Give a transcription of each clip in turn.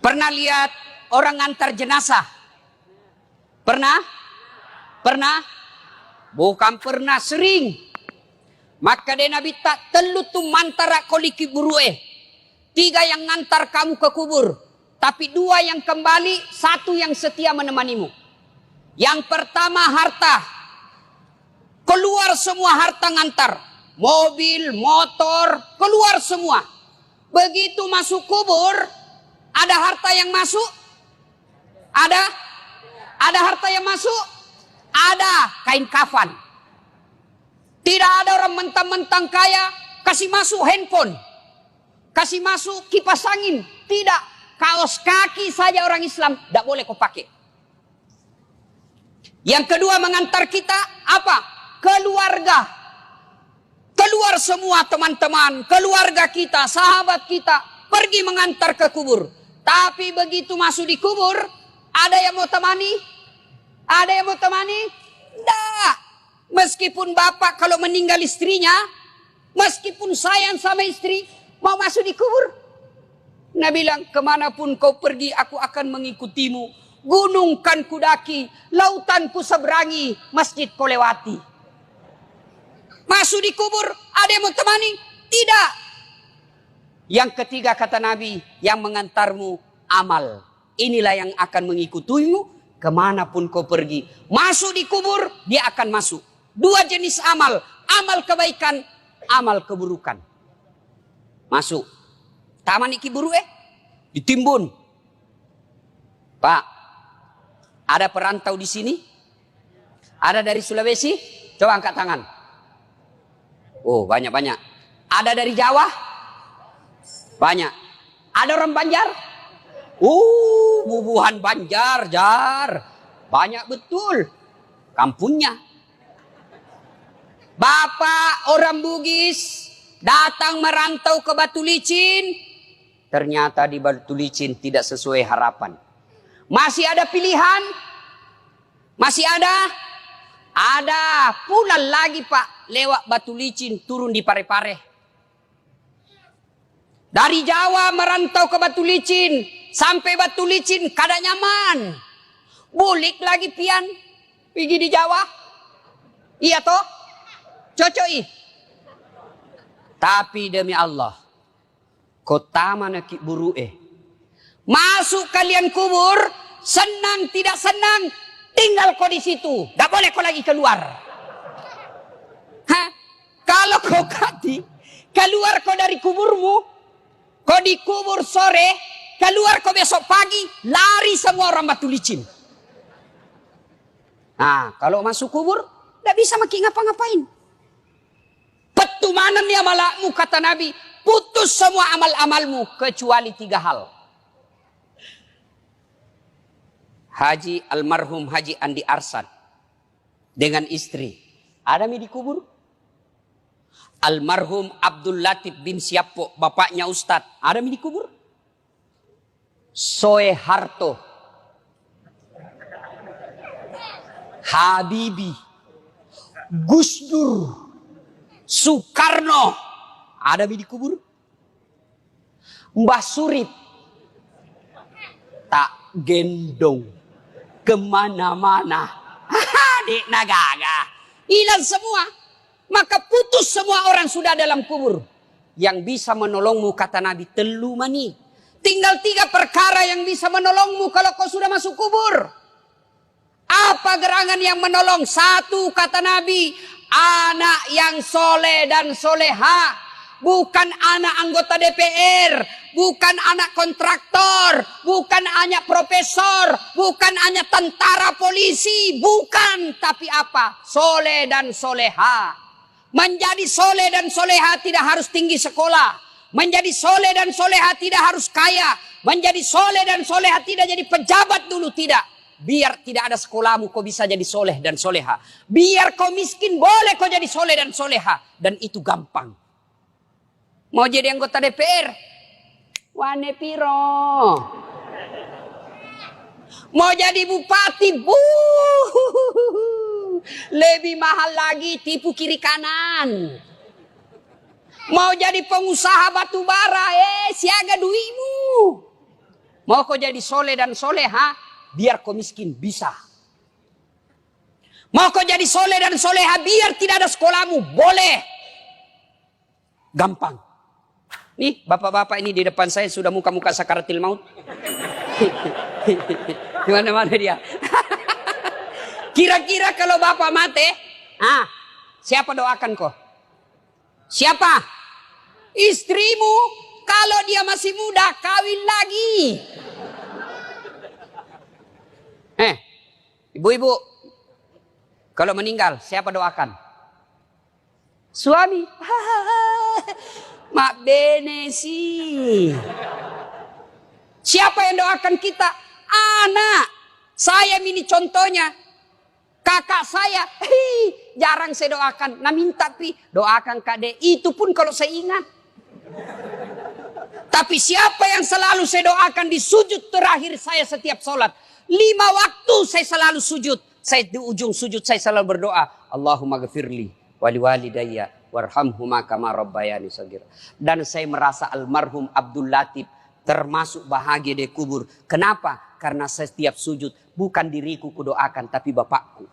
Pernah lihat orang ngantar jenazah? Pernah? Pernah? Bukan pernah, sering. Maka dia Nabi tak telu tu mantara koliki burue. 3 yang ngantar kamu ke kubur. Tapi 2 yang kembali, 1 yang setia menemanimu. Yang pertama harta. Keluar semua harta ngantar. Mobil, motor, keluar semua. Begitu masuk kubur, ada harta yang masuk? Ada? Ada harta yang masuk? Ada kain kafan. Tidak ada orang mentang-mentang kaya kasih masuk handphone, kasih masuk kipas angin. Tidak, kaos kaki saja orang Islam tidak boleh kau pakai. Yang kedua mengantar kita apa? Keluarga. Keluar semua teman-teman, keluarga kita, sahabat kita pergi mengantar ke kubur. Tapi begitu masuk di kubur, ada yang mau temani? Ada yang mau temani? Tidak. Meskipun bapak kalau meninggal istrinya, meskipun sayang sama istri, mau masuk di kubur. Nabi bilang, kemanapun kau pergi, aku akan mengikutimu. Gunung kan kudaki, lautan ku seberangi, masjid kau lewati. Masuk di kubur, ada yang mau temani? Tidak. Yang ketiga kata Nabi, yang mengantarmu amal. Inilah yang akan mengikutimu kemanapun kau pergi. Masuk di kubur, dia akan masuk. 2 jenis amal. Amal kebaikan, amal keburukan. Masuk. Taman iki buru ditimbun. Pak, ada perantau di sini? Ada dari Sulawesi? Coba angkat tangan. Oh, banyak-banyak. Ada dari Jawa? Banyak. Ada orang Banjar? Bubuhan Banjar, Jar. Banyak betul. Kampungnya. Bapak orang Bugis datang merantau ke Batu Licin. Ternyata di Batu Licin tidak sesuai harapan. Masih ada pilihan? Masih ada? Ada. Pulang lagi Pak. Lewat Batu Licin turun di Parepare. Dari Jawa merantau ke Batu Licin. Sampai Batu Licin kada nyaman. Bulik lagi pian. Pergi di Jawa. Iya toh? Cocoi. Tapi demi Allah, kota mana ki buru masuk kalian kubur, senang tidak senang, tinggal kau di situ. Tak boleh kau lagi keluar. Hah? Kalau kau keluar kau dari kuburmu, kau dikubur sore, keluar kau besok pagi, lari semua orang Batu Licin. Nah, kalau masuk kubur, tidak bisa makin ngapa-ngapain. Petumanan ya malakmu, kata Nabi, putus semua amal-amalmu kecuali 3 hal. Haji almarhum Haji Andi Arsad dengan istri ada mi di kubur. Almarhum Abdul Latif bin Siapo, bapaknya Ustadz, ada mi di kubur. Soeharto, Habibie, Gus Dur, Soekarno, ada di kubur. Mbah Surip tak gendong kemana-mana. Dek nagaga, hilang semua. Maka putus semua orang sudah dalam kubur. Yang bisa menolongmu, kata Nabi, telu mani. Tinggal 3 perkara yang bisa menolongmu kalau kau sudah masuk kubur. Apa gerangan yang menolong? 1, kata Nabi, anak yang soleh dan soleha. Bukan anak anggota DPR. Bukan anak kontraktor. Bukan anak profesor. Bukan anak tentara polisi. Bukan. Tapi apa? Soleh dan soleha. Menjadi soleh dan soleha tidak harus tinggi sekolah. Menjadi soleh dan soleha tidak harus kaya. Menjadi soleh dan soleha tidak jadi pejabat dulu. Tidak. Biar tidak ada sekolahmu, kau bisa jadi soleh dan soleha. Biar kau miskin, boleh kau jadi soleh dan soleha. Dan itu gampang. Mau jadi anggota DPR? Wane piro. Mau jadi bupati? Lebih mahal lagi, tipu kiri kanan. Mau jadi pengusaha batu bara? Siaga duitmu. Mau kau jadi soleh dan soleha, biar kau miskin, bisa. Mau kau jadi soleh dan soleha, biar tidak ada sekolahmu, boleh. Gampang. Nih, bapak-bapak ini di depan saya sudah muka-muka sakaratil maut. Di mana-mana dia. Kira-kira kalau bapak mati, siapa doakan kau? Siapa? Istrimu. Kalau dia masih muda, kawin lagi. Ibu-ibu, kalau meninggal, siapa doakan? Suami. Mak bene sih. Siapa yang doakan kita? Anak. Saya ini contohnya. Kakak saya, jarang saya doakan. Nah minta doakan Kak. Itu pun kalau saya ingat. Tapi siapa yang selalu saya doakan di sujud terakhir saya setiap sholat. 5 waktu saya selalu sujud. Saya di ujung sujud saya selalu berdoa. Allahumma ghafirli wali walidayya warhamhuma kama rabbayani shaghira. Dan saya merasa almarhum Abdul Latif termasuk bahagia di kubur. Kenapa? Karena setiap sujud bukan diriku kudoakan tapi bapakku.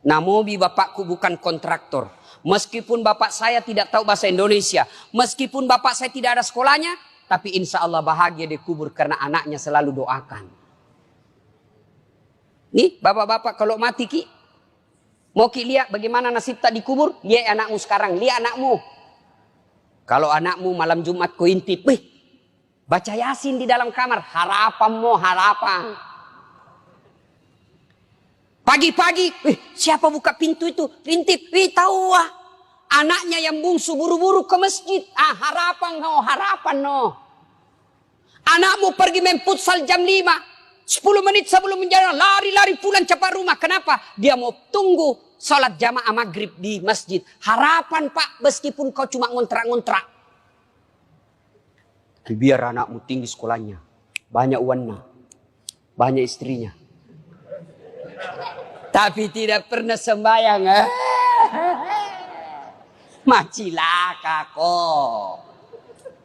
Namobi bapakku bukan kontraktor. Meskipun bapak saya tidak tahu bahasa Indonesia. Meskipun bapak saya tidak ada sekolahnya. Tapi insya Allah bahagia di kubur karena anaknya selalu doakan. Nih bapak-bapak kalau mati ki. Mau ki lihat bagaimana nasib tak dikubur. Lihat anakmu sekarang. Lihat anakmu. Kalau anakmu malam Jumat kau intip. Baca Yasin di dalam kamar. Harapanmu harapan. Pagi-pagi, siapa buka pintu itu? Rintip, tahu ah. Anaknya yang bungsu buru-buru ke masjid. Harapan no. Anakmu pergi main futsal jam 5. 10 menit sebelum menjalan, lari-lari pulang cepat rumah. Kenapa? Dia mau tunggu sholat jamaah maghrib di masjid. Harapan pak, meskipun kau cuma ngontrak-ngontrak. Biar anakmu tinggi sekolahnya. Banyak uangnya. Banyak istrinya. Tapi tidak pernah sembahyang. Macilaka kok.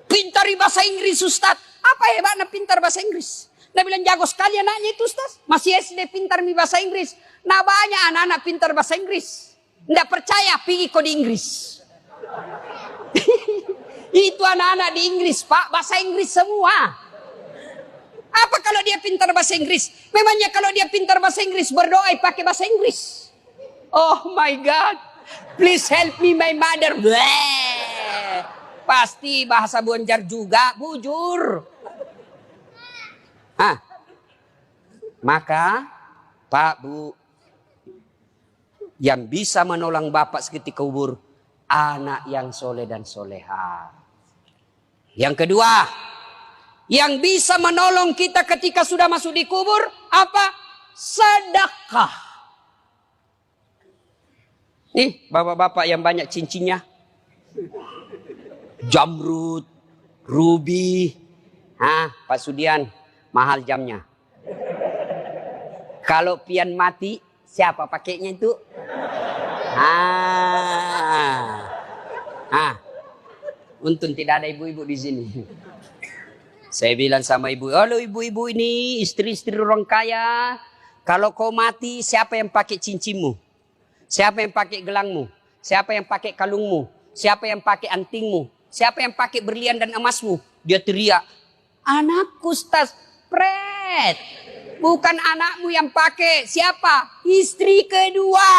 Pintar bahasa Inggris Ustaz. Apa hebatnya pintar bahasa Inggris? Dia bilang jago sekali anaknya itu Ustaz. Masih SD pintar bahasa Inggris. Nah banyak anak-anak pintar bahasa Inggris. Nggak percaya pergi kok di Inggris. Itu anak-anak di Inggris pak. Bahasa Inggris semua. Apa kalau dia pintar bahasa Inggris? Memangnya kalau dia pintar bahasa Inggris berdoa pakai bahasa Inggris? Oh my God. Please help me my mother. Bleh. Pasti bahasa Bonjar juga. Bujur. Maka Pak Bu. Yang bisa menolong bapak seketika kubur. Anak yang soleh dan soleha. Yang kedua. Yang bisa menolong kita ketika sudah masuk di kubur. Apa? Sedekah. Nih bapak-bapak yang banyak cincinnya. Jamrud. Ruby. Pak Sudian. Mahal jamnya. Kalau pian mati. Siapa pakainya itu? Untung tidak ada ibu-ibu di sini. Saya bilang sama ibu, halo ibu-ibu ini istri-istri orang kaya. Kalau kau mati siapa yang pakai cincinmu? Siapa yang pakai gelangmu? Siapa yang pakai kalungmu? Siapa yang pakai antingmu? Siapa yang pakai berlian dan emasmu? Dia teriak, anakku Ustaz, pret. Bukan anakmu yang pakai, siapa? Istri kedua.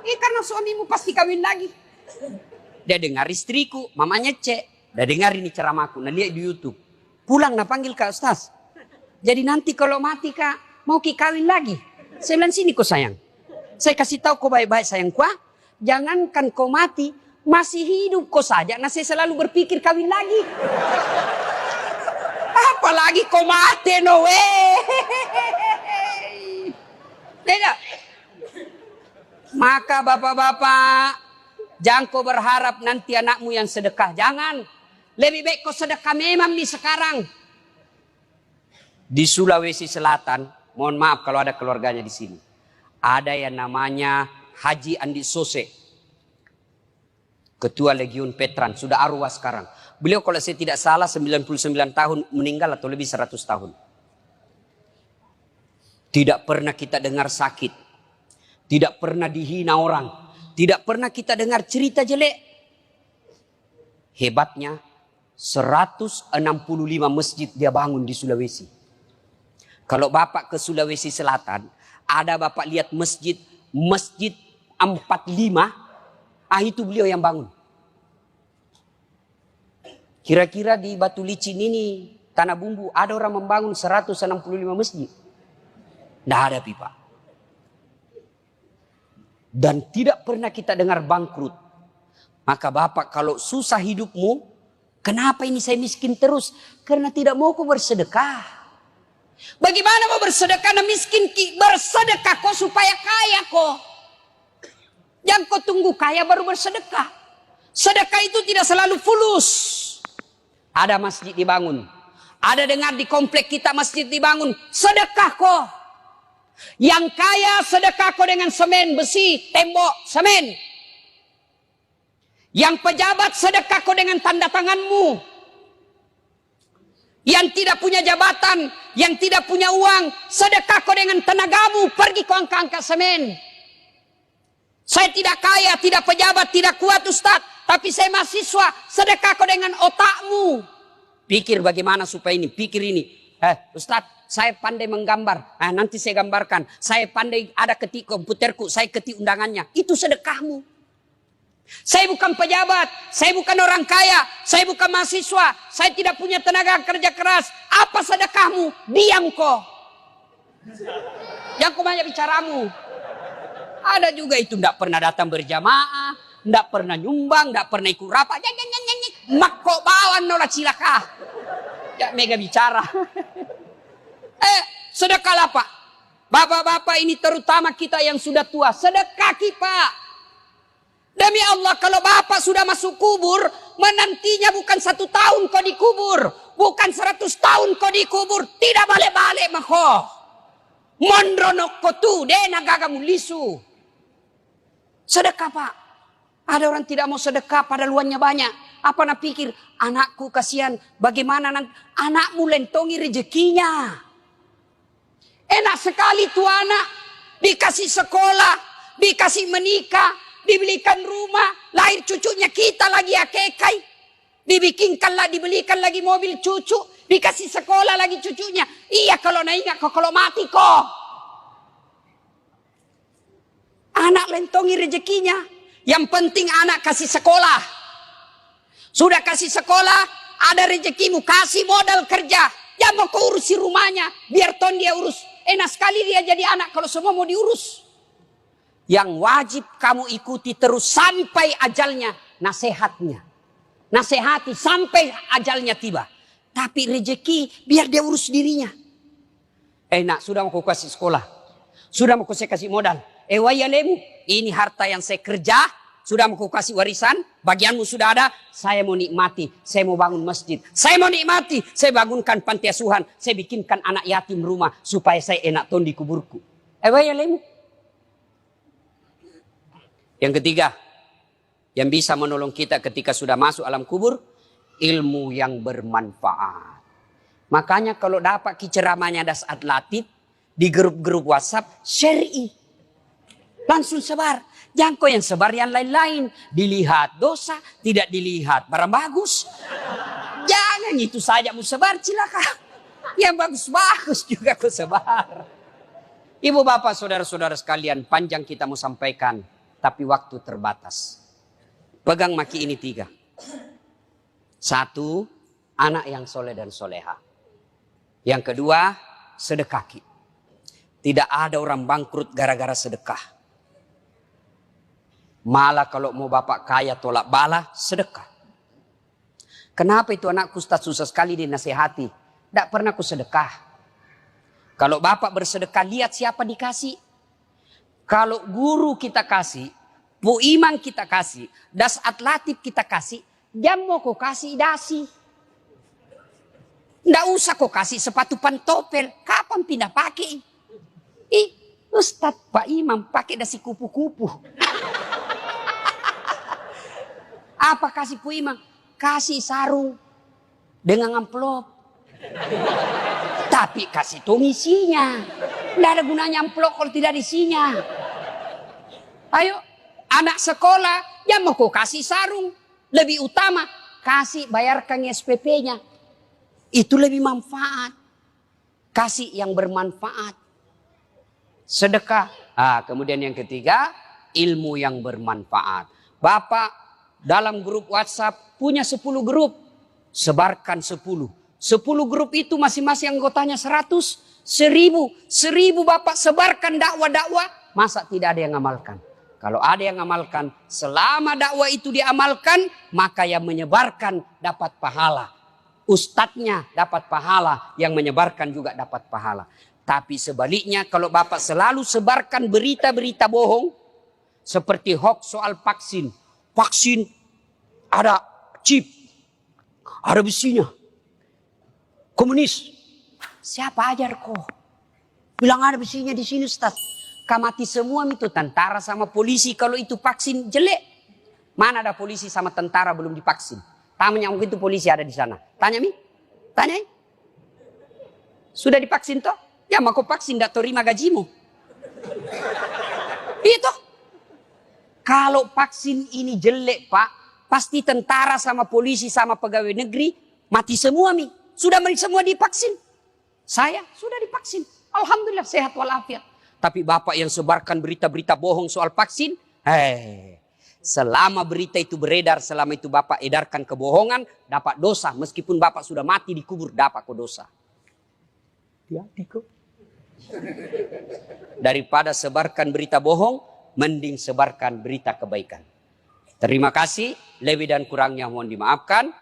Karena suamimu pasti kawin lagi. Dia dengar istriku, mamanya cek. Dah dengar ini ceramahku, nah lihat di YouTube. Pulang nah panggil Kak Ustaz. Jadi nanti kalau mati Kak, mau ki kawin lagi. Saya bilang sini kau sayang. Saya kasih tahu kau baik-baik sayang kau. Jangankan kau mati, masih hidup kau saja. Nah saya selalu berpikir kawin lagi. Apalagi kau mati no Tidak. Maka bapak-bapak, jangan kau berharap nanti anakmu yang sedekah. Jangan. Lebih baik kau sedekah memang nih sekarang. Di Sulawesi Selatan, mohon maaf kalau ada keluarganya di sini. Ada yang namanya Haji Andi Sose. Ketua Legiun Veteran, sudah arwah sekarang. Beliau kalau saya tidak salah 99 tahun meninggal atau lebih 100 tahun. Tidak pernah kita dengar sakit. Tidak pernah dihina orang. Tidak pernah kita dengar cerita jelek. Hebatnya 165 masjid dia bangun di Sulawesi. Kalau Bapak ke Sulawesi Selatan, ada Bapak lihat masjid 45, itu beliau yang bangun. Kira-kira di Batu Licin ini, Tanah Bumbu, ada orang membangun 165 masjid? Tidak ada, Pak. Dan tidak pernah kita dengar bangkrut. Maka Bapak kalau susah hidupmu, kenapa ini saya miskin terus? Karena tidak mau kau bersedekah. Bagaimana mau bersedekah dan miskin? Bersedekah kau supaya kaya kau. Jangan kau tunggu kaya baru bersedekah. Sedekah itu tidak selalu fulus. Ada masjid dibangun. Ada dengar di komplek kita masjid dibangun. Sedekah kau. Yang kaya sedekah kau dengan semen, besi, tembok, semen. Yang pejabat sedekah kau dengan tanda tanganmu. Yang tidak punya jabatan, yang tidak punya uang, sedekah kau dengan tenagamu. Pergi kau angkat semen. Saya tidak kaya, tidak pejabat, tidak kuat Ustaz. Tapi saya mahasiswa, sedekah kau dengan otakmu. Pikir bagaimana supaya ini, pikir ini. Ustaz, saya pandai menggambar. Nanti saya gambarkan. Saya pandai ada ketik komputerku, saya ketik undangannya. Itu sedekahmu. Saya bukan pejabat, saya bukan orang kaya, saya bukan mahasiswa. Saya tidak punya tenaga kerja keras. Apa sedekahmu? Diam kau. Jangan kau banyak bicaramu. Ada juga itu tidak pernah datang berjamaah, tidak pernah nyumbang, tidak pernah ikut rapat. Mak kok bawa nolak cilaka. Ya mega bicara. Sedekahlah Pak. Bapak-bapak ini terutama kita yang sudah tua. Sedekah Pak. Demi Allah kalau Bapak sudah masuk kubur, menantinya bukan 1 tahun kau dikubur. Bukan 100 tahun kau dikubur. Tidak balik-balik mako. Mondronok kotu dena gagamu lisu. Sedekah Pak. Ada orang tidak mau sedekah padahal uangnya banyak. Apa nak pikir? Anakku kasihan. Bagaimana nanti? Anakmu lentongi rezekinya. Enak sekali tuh anak. Dikasih sekolah. Dikasih menikah. Dibelikan rumah. Lahir cucunya kita lagi akekai. Dibelikan lagi mobil cucu. Dikasih sekolah lagi cucunya. Iya kalau nak ingat kok kalau mati kok. Anak lentongi rezekinya. Yang penting anak kasih sekolah. Sudah kasih sekolah, ada rezekimu, kasih modal kerja. Jangan mau kau urusi rumahnya, biar ton dia urus. Enak sekali dia jadi anak kalau semua mau diurus. Yang wajib kamu ikuti terus sampai ajalnya, nasihatnya. Nasihati sampai ajalnya tiba. Tapi rezeki biar dia urus dirinya. Enak, sudah mau kau kasih sekolah. Sudah mau kau kasih modal. Wayalemu, ini harta yang saya kerja, sudah mau kasih warisan, bagianmu sudah ada, saya mau nikmati, saya mau bangun masjid, saya mau nikmati, saya bangunkan panti asuhan, saya bikinkan anak yatim rumah, supaya saya enak ton di kuburku. Wayalemu. Yang ketiga, yang bisa menolong kita ketika sudah masuk alam kubur, ilmu yang bermanfaat. Makanya kalau dapat ceramahnya das atlatif, di grup-grup WhatsApp, syar'i. Langsung sebar. Jangan kau yang sebar yang lain-lain. Dilihat dosa, tidak dilihat barang bagus. Jangan itu saja mau sebar, cilaka. Yang bagus-bagus juga kau sebar. Ibu bapak saudara-saudara sekalian, panjang kita mau sampaikan. Tapi waktu terbatas. Pegang maki ini 3. 1, anak yang soleh dan soleha. Yang kedua, sedekah. Tidak ada orang bangkrut gara-gara sedekah. Malah kalau mau bapak kaya tolak bala, sedekah. Kenapa itu anakku Ustaz susah sekali dinasehati? Tidak pernah ku sedekah. Kalau bapak bersedekah, lihat siapa dikasih. Kalau guru kita kasih, bu imam kita kasih, das atlatif kita kasih, jam mau kau kasih dasi. Tidak usah kau kasih sepatu pantopel. Kapan pindah pakai? Ustaz Pak Imam pakai dasi kupu-kupu. Apa kasih Pu Imam? Kasih sarung dengan amplop. Tapi kasih tong isinya. Tidak ada gunanya amplop kalau tidak isinya. Ayo, anak sekolah yang mau kau kasih sarung. Lebih utama, kasih bayarkan SPP-nya. Itu lebih manfaat. Kasih yang bermanfaat. Sedekah. Kemudian yang ketiga, ilmu yang bermanfaat. Bapak dalam grup WhatsApp punya 10 grup. Sebarkan 10. 10 grup itu masing-masing anggotanya 100, 1000. 1000 Bapak sebarkan dakwah-dakwah. Masa tidak ada yang ngamalkan? Kalau ada yang ngamalkan, selama dakwah itu diamalkan, maka yang menyebarkan dapat pahala. Ustadznya dapat pahala, yang menyebarkan juga dapat pahala. Tapi sebaliknya kalau Bapak selalu sebarkan berita-berita bohong, seperti hoax soal vaksin. Vaksin ada chip, ada besinya. Komunis. Siapa ajar kok? Bilang ada besinya di sini Ustaz. Mati semua itu tentara sama polisi kalau itu vaksin jelek. Mana ada polisi sama tentara belum divaksin? Tanya mungkin itu polisi ada di sana. Tanya Mi. Tanya. Sudah divaksin toh? Ya mau kau vaksin tidak terima gajimu. Itu. Kalau vaksin ini jelek Pak, pasti tentara sama polisi sama pegawai negeri mati semua Mi. Sudah semua divaksin. Saya sudah divaksin. Alhamdulillah sehat walafiat. Tapi Bapak yang sebarkan berita-berita bohong soal vaksin, selama berita itu beredar, selama itu Bapak edarkan kebohongan, dapat dosa. Meskipun Bapak sudah mati dikubur, dapat kok dosa. Hati-hati kok. Daripada sebarkan berita bohong, mending sebarkan berita kebaikan. Terima kasih, lebih dan kurangnya mohon dimaafkan.